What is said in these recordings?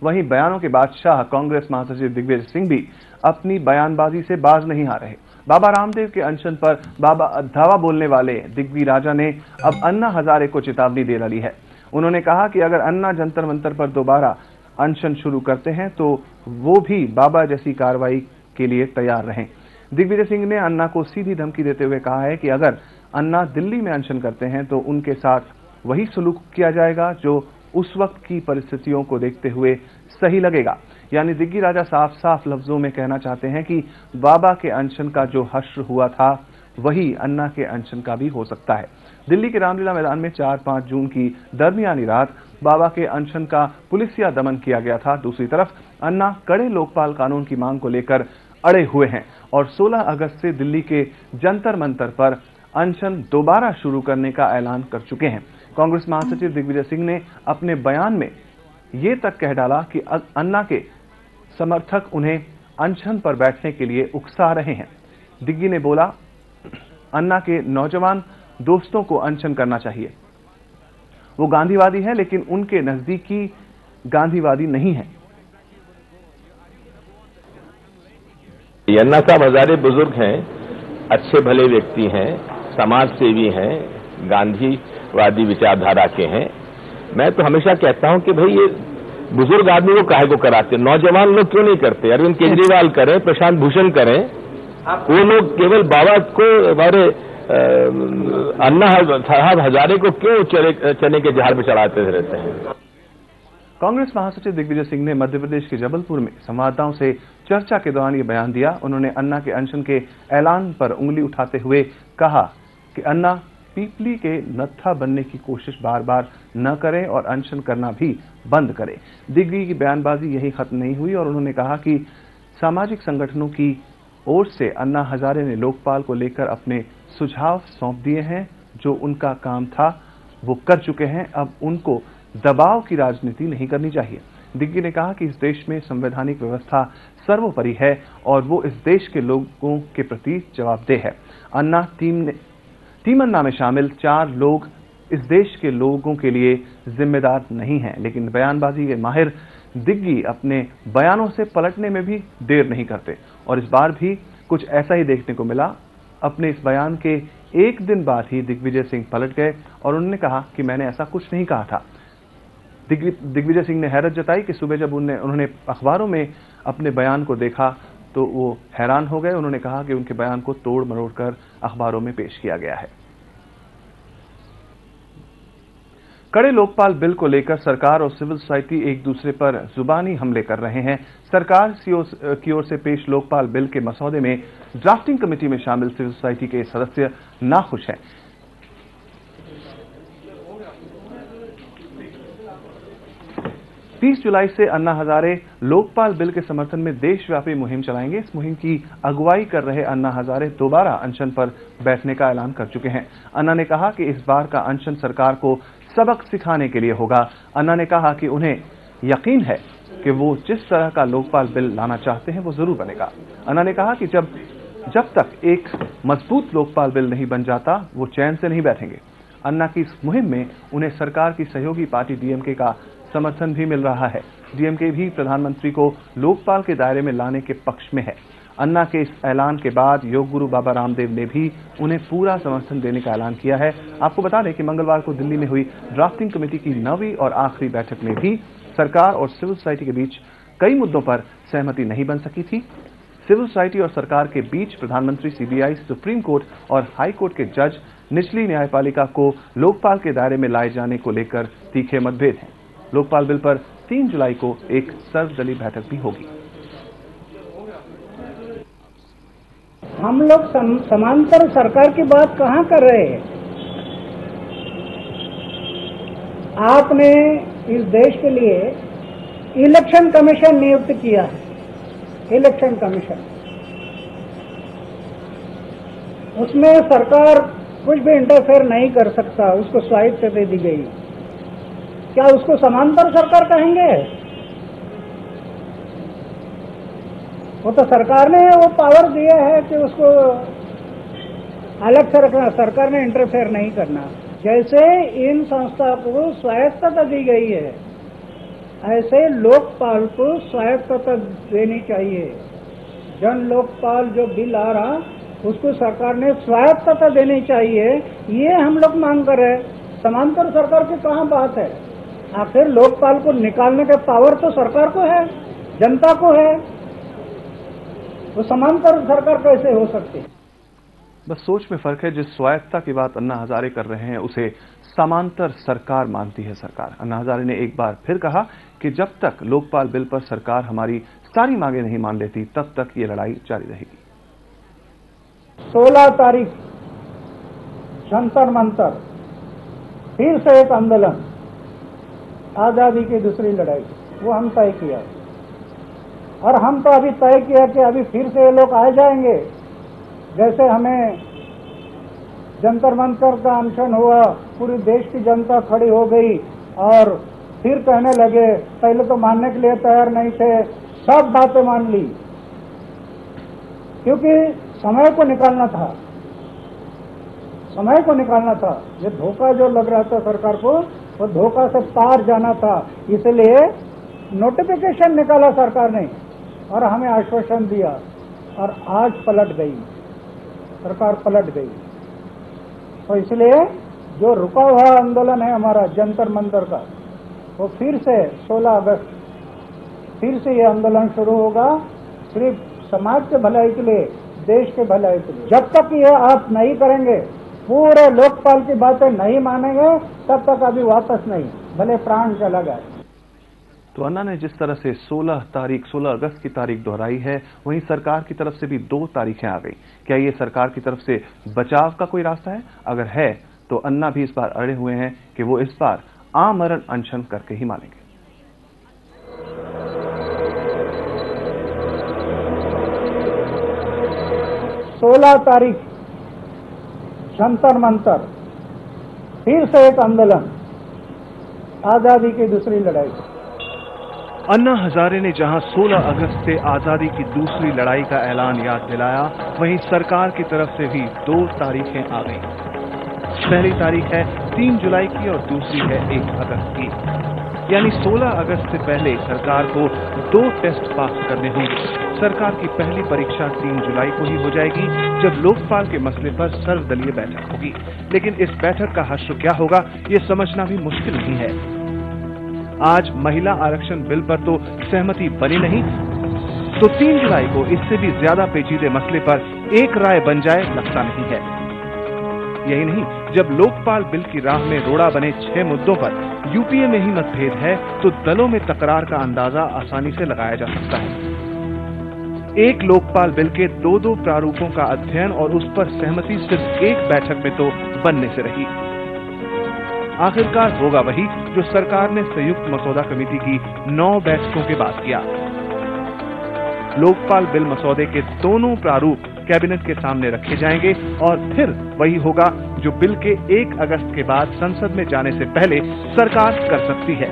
वहीं बयानों के बादशाह कांग्रेस महासचिव दिग्विजय सिंह भी अपनी बयानबाजी से बाज नहीं आ रहे। बाबा रामदेव के अनशन पर धावा बोलने वाले दिग्विजय राजा ने अब अन्ना हजारे को चेतावनी दे डाली है। उन्होंने कहा कि अगर अन्ना जंतर मंतर पर दोबारा अनशन शुरू करते हैं तो वो भी बाबा जैसी कार्रवाई के लिए तैयार रहें। दिग्विजय सिंह ने अन्ना को सीधी धमकी देते हुए कहा है कि अगर अन्ना दिल्ली में अनशन करते हैं तो उनके साथ वही सलूक किया जाएगा जो उस वक्त की परिस्थितियों को देखते हुए सही लगेगा। यानी दिग्विजय राजा साफ साफ लफ्जों में कहना चाहते हैं कि बाबा के अनशन का जो हश्र हुआ था वही अन्ना के अनशन का भी हो सकता है। दिल्ली के रामलीला मैदान में 4-5 जून की दरमियानी रात बाबा के अनशन का पुलिसिया दमन किया गया था। दूसरी तरफ अन्ना कड़े लोकपाल कानून की मांग को लेकर अड़े हुए हैं और 16 अगस्त से दिल्ली के जंतर मंतर पर अनशन दोबारा शुरू करने का ऐलान कर चुके हैं। कांग्रेस महासचिव दिग्विजय सिंह ने अपने बयान में ये तक कह डाला कि अन्ना के समर्थक उन्हें अनशन पर बैठने के लिए उकसा रहे हैं। दिग्गी ने बोला, अन्ना के नौजवान दोस्तों को अनशन करना चाहिए। वो गांधीवादी है लेकिन उनके नजदीकी गांधीवादी नहीं है। अन्ना साहब हजारे बुजुर्ग हैं, अच्छे भले व्यक्ति हैं, समाज सेवी हैं, गांधीवादी विचारधारा के हैं। मैं तो हमेशा कहता हूं कि भाई ये बुजुर्ग आदमी को काहे को कराते, नौजवान लोग क्यों नहीं करते? अरविंद केजरीवाल करें, प्रशांत भूषण करें, वो लोग केवल बाबा को हमारे अन्ना साहब हजारे को क्यों चने के झाड़ में चढ़ाते रहते हैं? कांग्रेस महासचिव दिग्विजय सिंह ने मध्य प्रदेश के जबलपुर में संवाददाताओं से चर्चा के दौरान ये बयान दिया। उन्होंने अन्ना के अनशन के ऐलान पर उंगली उठाते हुए कहा कि अन्ना पीपली के नत्था बनने की कोशिश बार बार न करें और अनशन करना भी बंद करें। दिग्विजय की बयानबाजी यही खत्म नहीं हुई और उन्होंने कहा कि सामाजिक संगठनों की ओर से अन्ना हजारे ने लोकपाल को लेकर अपने सुझाव सौंप दिए हैं। जो उनका काम था वो कर चुके हैं, अब उनको दबाव की राजनीति नहीं करनी चाहिए। दिग्गी ने कहा कि इस देश में संवैधानिक व्यवस्था सर्वोपरि है और वो इस देश के लोगों के प्रति जवाबदेह है। अन्ना टीम अन्ना में शामिल 4 लोग इस देश के लोगों के लिए जिम्मेदार नहीं हैं, लेकिन बयानबाजी के माहिर दिग्गी अपने बयानों से पलटने में भी देर नहीं करते और इस बार भी कुछ ऐसा ही देखने को मिला। अपने इस बयान के एक दिन बाद ही दिग्विजय सिंह पलट गए और उन्होंने कहा कि मैंने ऐसा कुछ नहीं कहा था। दिग्विजय सिंह ने हैरत जताई कि सुबह जब उन्होंने अखबारों में अपने बयान को देखा तो वो हैरान हो गए। उन्होंने कहा कि उनके बयान को तोड़ मरोड़ कर अखबारों में पेश किया गया है। कड़े लोकपाल बिल को लेकर सरकार और सिविल सोसाइटी एक दूसरे पर जुबानी हमले कर रहे हैं। सरकार की ओर से पेश लोकपाल बिल के मसौदे में ड्राफ्टिंग कमेटी में शामिल सिविल सोसाइटी के सदस्य नाखुश हैं। 30 जुलाई से अन्ना हजारे लोकपाल बिल के समर्थन में देशव्यापी मुहिम चलाएंगे। इस मुहिम की अगुवाई कर रहे अन्ना हजारे दोबारा अनशन पर बैठने का ऐलान कर चुके हैं। अन्ना ने कहा कि इस बार का अनशन सरकार को सबक सिखाने के लिए होगा। अन्ना ने कहा कि उन्हें यकीन है कि वो जिस तरह का लोकपाल बिल लाना चाहते हैं वो जरूर बनेगा। अन्ना ने कहा कि जब तक एक मजबूत लोकपाल बिल नहीं बन जाता वो चैन से नहीं बैठेंगे। अन्ना की इस मुहिम में उन्हें सरकार की सहयोगी पार्टी डीएमके का समर्थन भी मिल रहा है। डीएमके भी प्रधानमंत्री को लोकपाल के दायरे में लाने के पक्ष में है। अन्ना के इस ऐलान के बाद योग गुरु बाबा रामदेव ने भी उन्हें पूरा समर्थन देने का ऐलान किया है। आपको बता दें कि मंगलवार को दिल्ली में हुई ड्राफ्टिंग कमेटी की 9वीं और आखिरी बैठक में भी सरकार और सिविल सोसाइटी के बीच कई मुद्दों पर सहमति नहीं बन सकी थी। सिविल सोसाइटी और सरकार के बीच प्रधानमंत्री, सीबीआई, सुप्रीम कोर्ट और हाई कोर्ट के जज, निचली न्यायपालिका को लोकपाल के दायरे में लाए जाने को लेकर तीखे मतभेद हैं। लोकपाल बिल पर 3 जुलाई को एक सर्वदलीय बैठक भी होगी। हम लोग समांतर सरकार की बात कहां कर रहे हैं? आपने इस देश के लिए इलेक्शन कमीशन नियुक्त किया है। इलेक्शन कमीशन, उसमें सरकार कुछ भी इंटरफेयर नहीं कर सकता, उसको स्वायत्तता दे दी गई। क्या उसको समांतर सरकार कहेंगे? वो तो सरकार ने वो पावर दिया है कि उसको अलग से रखना, सरकार ने इंटरफेयर नहीं करना। जैसे इन संस्था को स्वायत्तता दी गई है, ऐसे लोकपाल को स्वायत्तता देनी चाहिए। जन लोकपाल जो बिल आ रहा उसको सरकार ने स्वायत्तता देनी चाहिए, ये हम लोग मांग कर रहे हैं। समांतर सरकार की कहाँ बात है? आखिर लोकपाल को निकालने का पावर तो सरकार को है, जनता को है, वो समांतर सरकार कैसे हो सकती है? बस सोच में फर्क है। जिस स्वायत्तता की बात अन्ना हजारे कर रहे हैं उसे समांतर सरकार मानती है सरकार। अन्ना हजारे ने एक बार फिर कहा कि जब तक लोकपाल बिल पर सरकार हमारी सारी मांगे नहीं मान लेती तब तक ये लड़ाई जारी रहेगी। 16 तारीख जंतर मंतर फिर से एक आंदोलन, आजादी की दूसरी लड़ाई, वो हम तय किया। और हम तो अभी तय किया कि अभी फिर से ये लोग आ जाएंगे। जैसे हमें जंतर मंतर का अनशन हुआ, पूरी देश की जनता खड़ी हो गई और फिर कहने लगे, पहले तो मानने के लिए तैयार नहीं थे, सब बातें मान ली, क्योंकि समय को निकालना था, समय को निकालना था। ये धोखा जो लग रहा था सरकार को, वो धोखा से पार जाना था। इसलिए नोटिफिकेशन निकाला सरकार ने और हमें आश्वासन दिया और आज पलट गई, सरकार पलट गई। तो इसलिए जो रुका हुआ आंदोलन है हमारा जंतर मंतर का, वो फिर से 16 अगस्त फिर से ये आंदोलन शुरू होगा, सिर्फ समाज के भलाई के लिए, देश के भलाई के लिए। जब तक ये आप नहीं करेंगे, पूरे लोकपाल की बातें नहीं मानेंगे, तब तक अभी वापस नहीं, भले प्राण चला गया। तो अन्ना ने जिस तरह से 16 अगस्त की तारीख दोहराई है, वहीं सरकार की तरफ से भी 2 तारीखें आ गई। क्या ये सरकार की तरफ से बचाव का कोई रास्ता है? अगर है तो अन्ना भी इस बार अड़े हुए हैं कि वो इस बार आमरण अनशन करके ही मानेंगे। 16 तारीख जंतर मंतर फिर से एक आंदोलन, आजादी की दूसरी लड़ाई। अन्ना हजारे ने जहां 16 अगस्त से आजादी की दूसरी लड़ाई का ऐलान याद दिलाया, वहीं सरकार की तरफ से भी 2 तारीखें आ गईं। पहली तारीख है 3 जुलाई की और दूसरी है 1 अगस्त की। यानी 16 अगस्त से पहले सरकार को 2 टेस्ट पास करने होंगे। सरकार की पहली परीक्षा 3 जुलाई को ही हो जाएगी, जब लोकपाल के मसले पर सर्वदलीय बैठक होगी। लेकिन इस बैठक का हश्र क्या होगा, ये समझना भी मुश्किल नहीं है। आज महिला आरक्षण बिल पर तो सहमति बनी नहीं, तो 3 जुलाई को इससे भी ज्यादा पेचीदे मसले पर एक राय बन जाए लगता नहीं है। यही नहीं, जब लोकपाल बिल की राह में रोड़ा बने 6 मुद्दों पर यूपीए में ही मतभेद है, तो दलों में तकरार का अंदाजा आसानी से लगाया जा सकता है। एक लोकपाल बिल के 2-2 प्रारूपों का अध्ययन और उस पर सहमति सिर्फ एक बैठक में तो बनने से रही। आखिरकार होगा वही जो सरकार ने संयुक्त मसौदा कमेटी की 9 बैठकों के बाद किया। लोकपाल बिल मसौदे के दोनों प्रारूप कैबिनेट के सामने रखे जाएंगे और फिर वही होगा जो बिल के 1 अगस्त के बाद संसद में जाने से पहले सरकार कर सकती है।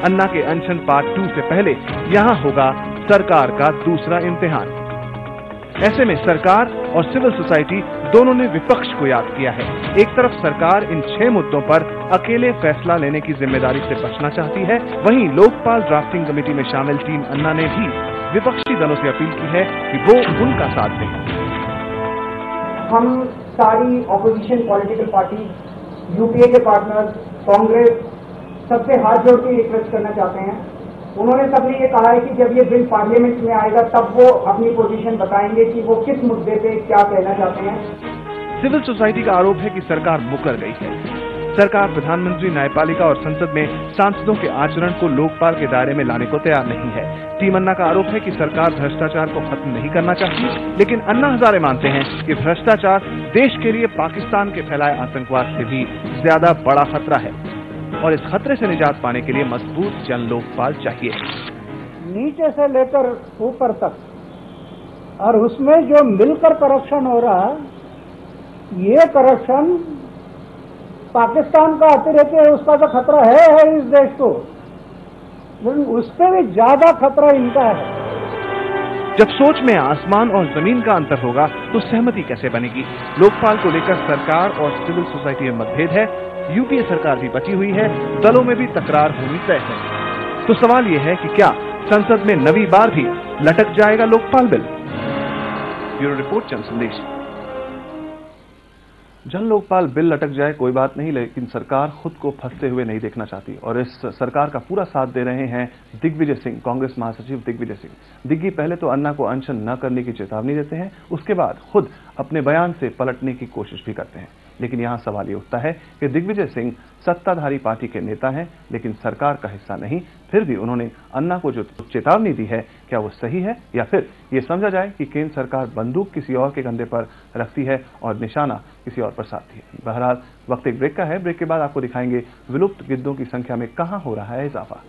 अन्ना के अनशन पार्ट 2 से पहले यहां होगा सरकार का दूसरा इम्तिहान। ऐसे में सरकार और सिविल सोसाइटी दोनों ने विपक्ष को याद किया है। एक तरफ सरकार इन 6 मुद्दों पर अकेले फैसला लेने की जिम्मेदारी से बचना चाहती है, वहीं लोकपाल ड्राफ्टिंग कमेटी में शामिल टीम अन्ना ने भी विपक्षी दलों से अपील की है कि वो उनका साथ दें। हम सारी ऑपोजिशन पॉलिटिकल पार्टी, यूपीए के पार्टनर्स, कांग्रेस, सबसे हाथ जोड़ के रिक्वेस्ट करना चाहते हैं। उन्होंने सबने ये कहा है कि जब ये बिल पार्लियामेंट में आएगा तब वो अपनी पोजीशन बताएंगे कि वो किस मुद्दे पे क्या कहना चाहते हैं। सिविल सोसाइटी का आरोप है कि सरकार मुकर गई है। सरकार प्रधानमंत्री, न्यायपालिका और संसद में सांसदों के आचरण को लोकपाल के दायरे में लाने को तैयार नहीं है। टीम अन्ना का आरोप है कि सरकार भ्रष्टाचार को खत्म नहीं करना चाहती, लेकिन अन्ना हजारे मानते हैं कि भ्रष्टाचार देश के लिए पाकिस्तान के फैलाए आतंकवाद से भी ज्यादा बड़ा खतरा है और इस खतरे से निजात पाने के लिए मजबूत जन लोकपाल चाहिए, नीचे से लेकर ऊपर तक। और उसमें जो मिलकर करप्शन हो रहा, ये करप्शन पाकिस्तान का अतिरेकी है, उसका तो खतरा है इस देश को, लेकिन उससे भी ज्यादा खतरा इनका है। जब सोच में आसमान और जमीन का अंतर होगा तो सहमति कैसे बनेगी? लोकपाल को लेकर सरकार और सिविल सोसाइटी में मतभेद है, यूपीए सरकार भी बची हुई है, दलों में भी तकरार होनी तय है। तो सवाल यह है कि क्या संसद में नवी बार भी लटक जाएगा लोकपाल बिल? ब्यूरो रिपोर्ट, जन संदेश। जन लोकपाल बिल लटक जाए कोई बात नहीं, लेकिन सरकार खुद को फंसते हुए नहीं देखना चाहती और इस सरकार का पूरा साथ दे रहे हैं दिग्विजय सिंह, कांग्रेस महासचिव दिग्विजय सिंह। दिग्गी पहले तो अन्ना को अनशन न करने की चेतावनी देते हैं, उसके बाद खुद अपने बयान से पलटने की कोशिश भी करते हैं। लेकिन यहां सवाल ये उठता है कि दिग्विजय सिंह सत्ताधारी पार्टी के नेता हैं, लेकिन सरकार का हिस्सा नहीं। फिर भी उन्होंने अन्ना को जो चेतावनी दी है, क्या वो सही है या फिर ये समझा जाए कि केंद्र सरकार बंदूक किसी और के कंधे पर रखती है और निशाना किसी और पर साधती है? बहरहाल वक्त एक ब्रेक का है। ब्रेक के बाद आपको दिखाएंगे विलुप्त गिद्धों की संख्या में कहां हो रहा है इजाफा।